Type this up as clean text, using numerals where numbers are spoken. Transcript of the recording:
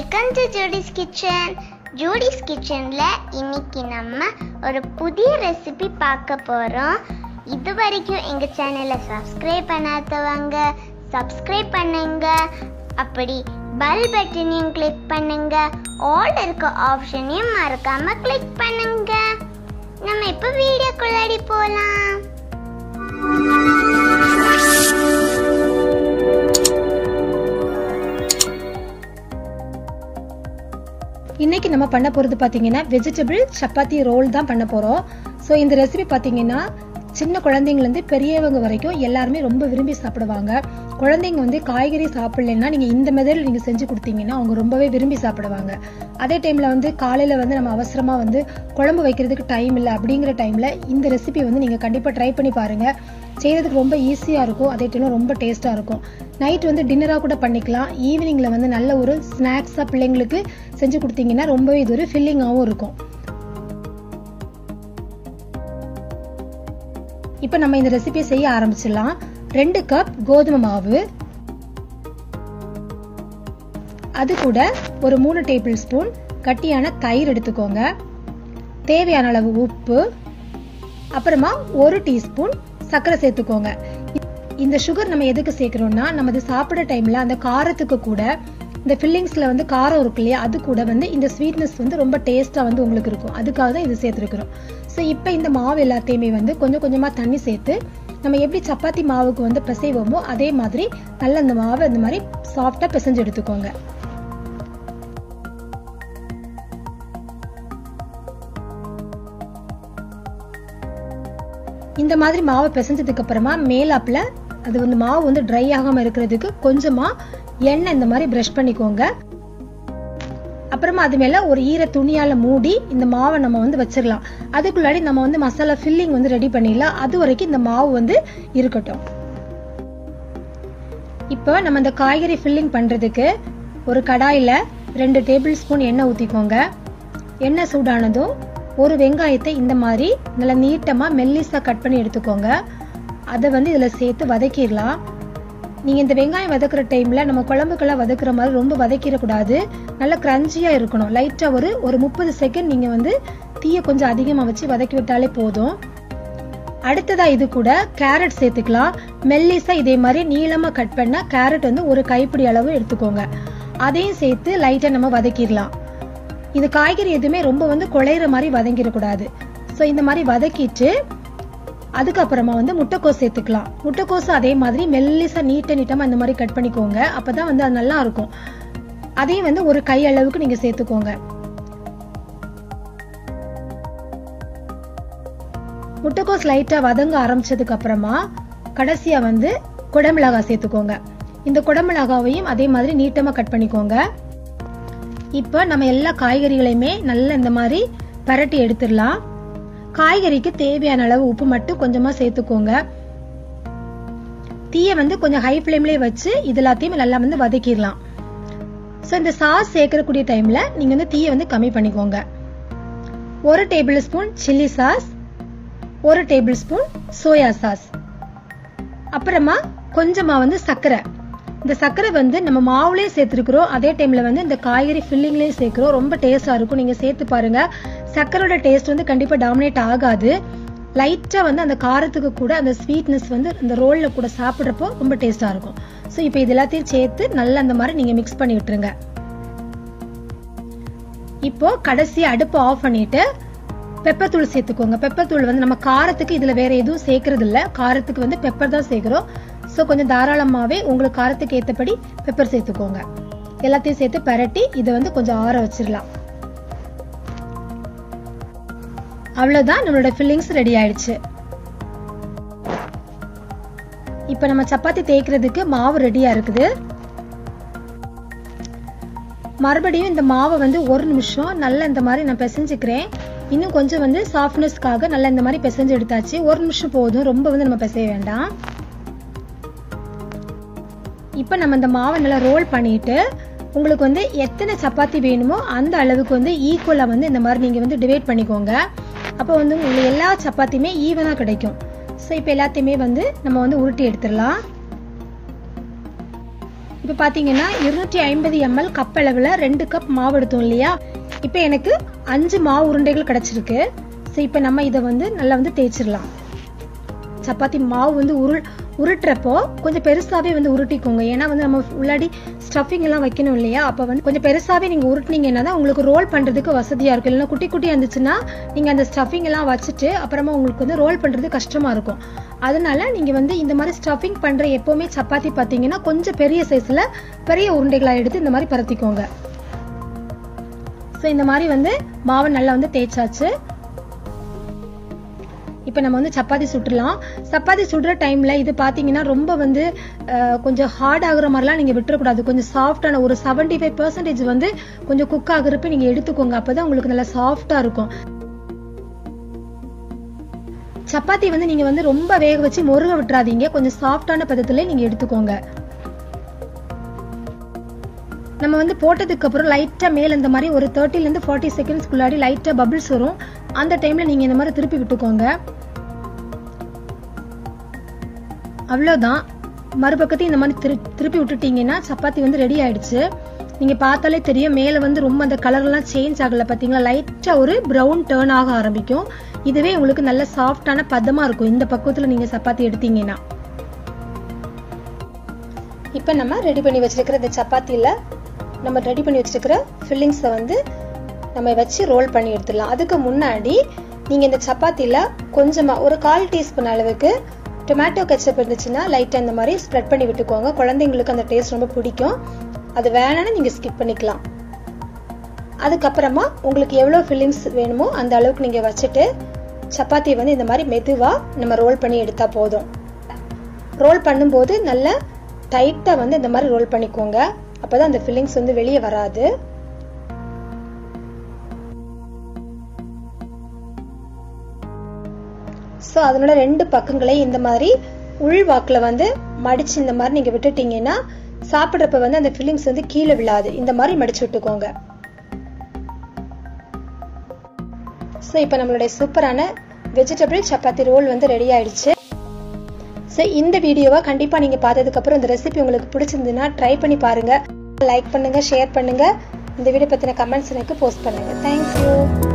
Welcome to Judy's kitchen. Judy's கிச்சன்ல இன்னைக்கு நம்ம ஒரு புதிய ரெசிபி பார்க்க போறோம். இது வரைக்கும் எங்க சேனலை சப்ஸ்கிரைப் பண்ணாதவங்க சப்ஸ்கிரைப் பண்ணுங்க, அப்படி பெல் பட்டனையும் கிளிக் பண்ணுங்க, ஆல் இருக்க ஆப்ஷனையும் மறக்காம கிளிக் பண்ணுங்க. நம்ம இப்ப வீடியோக்குள்ளாடி போலாம். இன்னைக்கு நம்ம பண்ண போறது பாத்தீங்கன்னா வெஜிடபிள் சப்பாத்தி ரோல் தான் பண்ண போறோம். ஸோ இந்த ரெசிபி பாத்தீங்கன்னா சின்ன குழந்தைங்கல இருந்து பெரியவங்க வரைக்கும் எல்லாருமே ரொம்ப விரும்பி சாப்பிடுவாங்க. குழந்தைங்க வந்து காய்கறி சாப்பிடலன்னா நீங்க இந்த மெத்தட்ல நீங்க செஞ்சு கொடுத்தீங்கன்னா அவங்க ரொம்பவே விரும்பி சாப்பிடுவாங்க. அதே டைம்ல வந்து காலையில வந்து நம்ம அவசரமா வந்து குழம்பு வைக்கிறதுக்கு டைம் இல்லை அப்படிங்கிற டைம்ல இந்த ரெசிபி வந்து நீங்க கண்டிப்பா ட்ரை பண்ணி பாருங்க. செய்யறதுக்கு ரொம்ப ஈஸியா இருக்கும், அதே டைம்ல ரொம்ப டேஸ்டா இருக்கும். நைட் வந்து டின்னரா கூட பண்ணிக்கலாம். ஈவினிங்ல வந்து நல்ல ஒரு ஸ்நாக்ஸா பிள்ளைங்களுக்கு செஞ்சு கொடுத்தீங்கன்னா ரொம்பவே இது ஒரு ஃபில்லிங்காவும் இருக்கும். இப்ப நம்ம இந்த ரெசிபியை செய்ய ஆரம்பிச்சிடலாம். 2 கப் கோதுமை மாவு, அது கூட ஒரு 3 டேபிள் ஸ்பூன் கட்டியான தயிர் எடுத்துக்கோங்க. தேவையான அளவு உப்பு, அப்புறமா 1 டீஸ்பூன் சர்க்கரை சேர்த்துக்கோங்க. இந்த சுகர் நம்ம எதுக்கு சேர்க்கிறோம்னா நம்ம இது சாப்பிட்ற டைம்ல அந்த காரத்துக்கு கூட இந்த ஃபில்லிங்ஸ்ல வந்து காரம் இருக்கு இல்லையா, அது கூட வந்து இந்த ஸ்வீட்னஸ் வந்து ரொம்ப டேஸ்டா வந்து உங்களுக்கு இருக்கும். அதுக்காக தான் இது சேர்த்துருக்கிறோம். ஸோ இப்போ இந்த மாவு எல்லாத்தையுமே வந்து கொஞ்சம் கொஞ்சமா தண்ணி சேர்த்து நம்ம எப்படி சப்பாத்தி மாவுக்கு வந்து பிசைவோமோ அதே மாதிரி நல்ல இந்த மாவு இந்த மாதிரி சாஃப்டா பிசைஞ்சு எடுத்துக்கோங்க. இந்த மாதிரி மாவை பிசைஞ்சதுக்கு அப்புறமா மேலாப்ல அது வந்து மாவு வந்து ட்ரை ஆகாம இருக்கிறதுக்கு கொஞ்சமா எண்ணெய் இந்த மாதிரி பிரஷ் பண்ணிக்கோங்க. அப்புறமா அது மேல ஒரு ஈர துணியால மூடி இந்த மாவை நம்ம வந்து வச்சிடலாம். அதுக்குள்ளாடி நம்ம வந்து மசாலா ஃபில்லிங் வந்து ரெடி பண்ணிடலாம். அது வரைக்கும் இந்த மாவு வந்து இருக்கட்டும். இப்போ நம்ம இந்த காய்கறி ஃபில்லிங் பண்றதுக்கு ஒரு கடாயில 2 டேபிள் ஸ்பூன் எண்ணெய் ஊத்திக்கோங்க. எண்ணெய் சூடானதும் ஒரு வெங்காயத்தை இந்த மாதிரி நல்லா நீட்டமா மெல்லிசா கட் பண்ணி எடுத்துக்கோங்க. அதை வந்து இதுல சேர்த்து வதக்கிடலாம். நீங்க இந்த வெங்காயம் வதக்குற டைம்ல நம்ம குழம்புக்கெல்லாம் வதக்குற மாதிரி ரொம்ப வதக்கிடக்கூடாது, நல்லா கிரன்ச்சியா இருக்கணும். லைட்டா ஒரு 30 செகண்ட் நீங்க வந்து தீயை கொஞ்சம் அதிகமா வச்சு வதக்கி விட்டாலே போதும். அடுத்ததா இது கூட கேரட் சேர்த்துக்கலாம். மெல்லிசா இதே மாதிரி நீளமா கட் பண்ண கேரட் வந்து ஒரு கைப்பிடி அளவு எடுத்துக்கோங்க. அதையும் சேர்த்து லைட்டா நம்ம வதக்கிடலாம். இது காய்கறி எதுவுமே ரொம்ப வந்து குழையிற மாதிரி வதங்கிடக்கூடாது. ஸோ இந்த மாதிரி வதக்கிட்டு அதுக்கப்புறமா வந்து முட்டைக்கோஸ் சேர்த்துக்கலாம். முட்டைக்கோஸ் அதே மாதிரி மெல்லிசா நீட்டமா இந்த மாதிரி கட் பண்ணிக்கோங்க. அப்பதான் வந்து அது நல்லா இருக்கும். அதையும் வந்து ஒரு கை அளவுக்கு நீங்க சேர்த்துக்கோங்க. முட்டைக்கோஸ் லைட்டா வதங்க ஆரம்பிச்சதுக்கு அப்புறமா கடைசியா வந்து குடமிளகாய் சேர்த்துக்கோங்க. இந்த குடமிளகாவையும் அதே மாதிரி நீட்டமா கட் பண்ணிக்கோங்க. இப்ப நம்ம எல்லா காய்கறிகளையுமே நல்லா இந்த மாதிரி பரட்டி எடுத்துடலாம். காய்கறிக்கு தேவையான அளவு உப்பு மட்டும் கொஞ்சமா சேர்த்துக்கோங்க. தீயை வந்து கொஞ்சம் ஹை ஃபிளேம்லயே வச்சு இது எல்லாத்தையும் நல்லா வந்து வதக்கிடலாம். ஸோ இந்த சாஸ் சேர்க்கக்கூடிய டைம்ல நீங்க வந்து தீயை வந்து கம்மி பண்ணிக்கோங்க. 1 table spoon chilli sauce, 1 table spoon soya sauce, அப்புறமா கொஞ்சமா வந்து சர்க்கரை. இந்த சர்க்கரை வந்து நம்ம மாவுலயே சேர்த்துருக்கிறோம், அதே டைம்ல வந்து இந்த காய்கறி ஃபில்லிங்லயும் சேர்க்கிறோம். ரொம்ப டேஸ்டா இருக்கும். நீங்க சேர்த்து பாருங்க. சர்க்கரோட டேஸ்ட் வந்து கண்டிப்பா டாமினேட் ஆகாது. லைட்டா வந்து அந்த காரத்துக்கு கூட அந்த ஸ்வீட்னஸ் வந்து இந்த ரோல்ல கூட சாப்பிட்றப்போ ரொம்ப டேஸ்டா இருக்கும். ஸோ இப்போ இது எல்லாத்தையும் சேர்த்து நல்லா அந்த மாதிரி நீங்க மிக்ஸ் பண்ணி விட்டுருங்க. இப்போ கடைசி அடுப்பு ஆஃப் பண்ணிட்டு பெப்பர் தூள் சேர்த்துக்கோங்க. பெப்பர் தூள் வந்து நம்ம காரத்துக்கு இதுல வேற எதுவும் சேர்க்கறது இல்ல, காரத்துக்கு வந்து பெப்பர் தான் சேர்க்கிறோம். ஸோ கொஞ்சம் தாராளமாவே உங்களுக்கு காரத்துக்கு ஏற்றபடி பெப்பர் சேர்த்துக்கோங்க. எல்லாத்தையும் சேர்த்து பரட்டி இதை வந்து கொஞ்சம் ஆற வச்சிடலாம். அவ்வளவுதான், நம்மளோட ஃபில்லிங்ஸ் ரெடி ஆயிடுச்சு. இப்ப நம்ம சப்பாத்தி தேய்க்கிறதுக்கு மாவு ரெடியா இருக்குது. மறுபடியும் இந்த மாவை வந்து 1 நிமிஷம் நல்லா இந்த மாதிரி நான் பிசைஞ்சுக்கிறேன். இன்னும் கொஞ்சம் வந்து சாஃப்ட்னஸ்க்காக நல்லா இந்த மாதிரி பிசைஞ்சு எடுத்தாச்சு. 1 நிமிஷம் போதும், ரொம்ப வந்து நம்ம பிசைய வேண்டாம். இப்ப நம்ம இந்த மாவை நல்லா ரோல் பண்ணிட்டு உங்களுக்கு வந்து எத்தனை சப்பாத்தி வேணுமோ அந்த அளவுக்கு வந்து ஈக்குவலா வந்து இந்த மாதிரி நீங்க வந்து டிவைட் பண்ணிக்கோங்க. அப்போ வந்து உங்களுக்கு எல்லா சப்பாத்தியுமே ஈவனா கிடைக்கும். ஸோ இப்போ எல்லாத்தையுமே வந்து நம்ம வந்து உருட்டி எடுத்துடலாம். இப்போ பார்த்தீங்கன்னா 250 ml கப் அளவில் 2 கப் மாவு எடுத்தோம் இல்லையா. இப்போ எனக்கு 5 மாவு உருண்டைகள் கிடைச்சிருக்கு. ஸோ இப்போ நம்ம இதை வந்து நல்லா வந்து தேய்ச்சிடலாம். சப்பாத்தி மாவு வந்து உருட்டுறப்போ கொஞ்சம் பெருசாவே வந்து உருட்டிக்கோங்க. ஏன்னா வந்து நம்ம உள்ளாடி ஸ்டஃபிங் எல்லாம் வைக்கணும் இல்லையா. அப்போ வந்து கொஞ்சம் பெருசாவே நீங்க உருட்டினீங்கன்னா தான் உங்களுக்கு ரோல் பண்றதுக்கு வசதியா இருக்கும். இல்லைன்னா குட்டி குட்டியா இருந்துச்சுன்னா நீங்க அந்த ஸ்டஃபிங் எல்லாம் வச்சுட்டு அப்புறமா உங்களுக்கு வந்து ரோல் பண்றது கஷ்டமா இருக்கும். அதனால நீங்க வந்து இந்த மாதிரி ஸ்டஃபிங் பண்ற எப்பவுமே சப்பாத்தி பாத்தீங்கன்னா கொஞ்சம் பெரிய சைஸ்ல பெரிய உருண்டைகளா எடுத்து இந்த மாதிரி பரத்திக்கோங்க. ஸோ இந்த மாதிரி வந்து மாவை நல்லா வந்து தேய்ச்சாச்சு. இப்போ நம்ம வந்து சப்பாத்தி சுட்டுலாம். சப்பாத்தி சுடுற டைம்ல இது பாத்தீங்கன்னா ரொம்ப வந்து கொஞ்சம் ஹார்ட் ஆகுற மாதிரிலாம் நீங்க விட்டுறக்கூடாது. கொஞ்சம் சாஃப்டான ஒரு 75% வந்து கொஞ்சம் குக் ஆகுறப்ப நீங்க எடுத்துக்கோங்க. அப்பதான் உங்களுக்கு நல்லா சாஃப்டா இருக்கும். சப்பாத்தி வந்து நீங்க வந்து ரொம்ப வேக வச்சு முருக விட்டுறாதீங்க. கொஞ்சம் சாஃப்டான பதத்துல நீங்க எடுத்துக்கோங்க. நம்ம வந்து போட்டதுக்கு அப்புறம் லைட்டா மேல இந்த மாதிரி ஒரு 30 to 40 செகண்ட்ஸ்க்குள்ளாடி லைட்டா பபிள்ஸ் வரும். அந்த டைம்ல நீங்க இந்த மாதிரி திருப்பி விட்டுக்கோங்க. அவ்வளவுதான். மறுபக்கத்தையும் இந்த மாதிரி திருப்பி விட்டுட்டீங்கன்னா சப்பாத்தி வந்து ரெடி ஆயிடுச்சு. நீங்க பார்த்தாலே தெரியும் மேல வந்து ரொம்ப அந்த கலர் எல்லாம் சேஞ்ச் ஆகல. பாத்தீங்களா, லைட்டா ஒரு பிரவுன் டர்ன் ஆக ஆரம்பிக்கும். இதுவே உங்களுக்கு நல்ல சாஃப்டான பதமா இருக்கும் இந்த பக்குவத்துல நீங்க சப்பாத்தி எடுத்தீங்கன்னா. இப்ப நம்ம ரெடி பண்ணி வச்சிருக்கிற இந்த சப்பாத்தில நம்ம ரெடி பண்ணி வச்சிருக்கிற ஃபில்லிங்ஸை வந்து நம்ம வச்சு ரோல் பண்ணி எடுத்துடலாம். அதுக்கு முன்னாடி நீங்க இந்த சப்பாத்தில கொஞ்சமா ஒரு 1/4 டீஸ்பூன் அளவுக்கு டொமேட்டோ கெச்சப் இருந்துச்சுன்னா லைட்டா இந்த மாதிரி ஸ்ப்ரெட் பண்ணி விட்டுக்கோங்க. குழந்தைங்களுக்கு அந்த டேஸ்ட் ரொம்ப பிடிக்கும். அது வேணான்னு நீங்க ஸ்கிப் பண்ணிக்கலாம். அதுக்கப்புறமா உங்களுக்கு எவ்வளவு ஃபில்லிங்ஸ் வேணுமோ அந்த அளவுக்கு நீங்க வச்சுட்டு சப்பாத்தியை வந்து இந்த மாதிரி மெதுவா நம்ம ரோல் பண்ணி எடுத்தா போதும். ரோல் பண்ணும்போது நல்லா டைட்டா வந்து இந்த மாதிரி ரோல் பண்ணிக்கோங்க. அப்பதான் அந்த ஃபில்லிங்ஸ் வந்து வெளியே வராது. சோ அதனோட 2 பக்கங்களையும் இந்த மாதிரி உள்வாக்குல வந்து மடிச்சு இந்த மாதிரி நீங்க விட்டுட்டீங்கன்னா சாப்பிடுறப்ப வந்து அந்த ஃபில்லிங்ஸ் வந்து கீழே விழாது. இந்த மாதிரி மடிச்சு விட்டுக்கோங்க. சோ இப்போ நம்மளுடைய சூப்பரான வெஜிடபிள் சப்பாத்தி ரோல் வந்து ரெடி ஆயிடுச்சு. ஸோ இந்த வீடியோவை கண்டிப்பாக நீங்கள் பார்த்ததுக்கு அப்புறம் இந்த ரெசிபி உங்களுக்கு பிடிச்சிருந்ததுன்னா ட்ரை பண்ணி பாருங்க. லைக் பண்ணுங்க, ஷேர் பண்ணுங்க, இந்த வீடியோ பற்றின கமெண்ட்ஸ் எனக்கு போஸ்ட் பண்ணுங்க. தேங்க்யூ.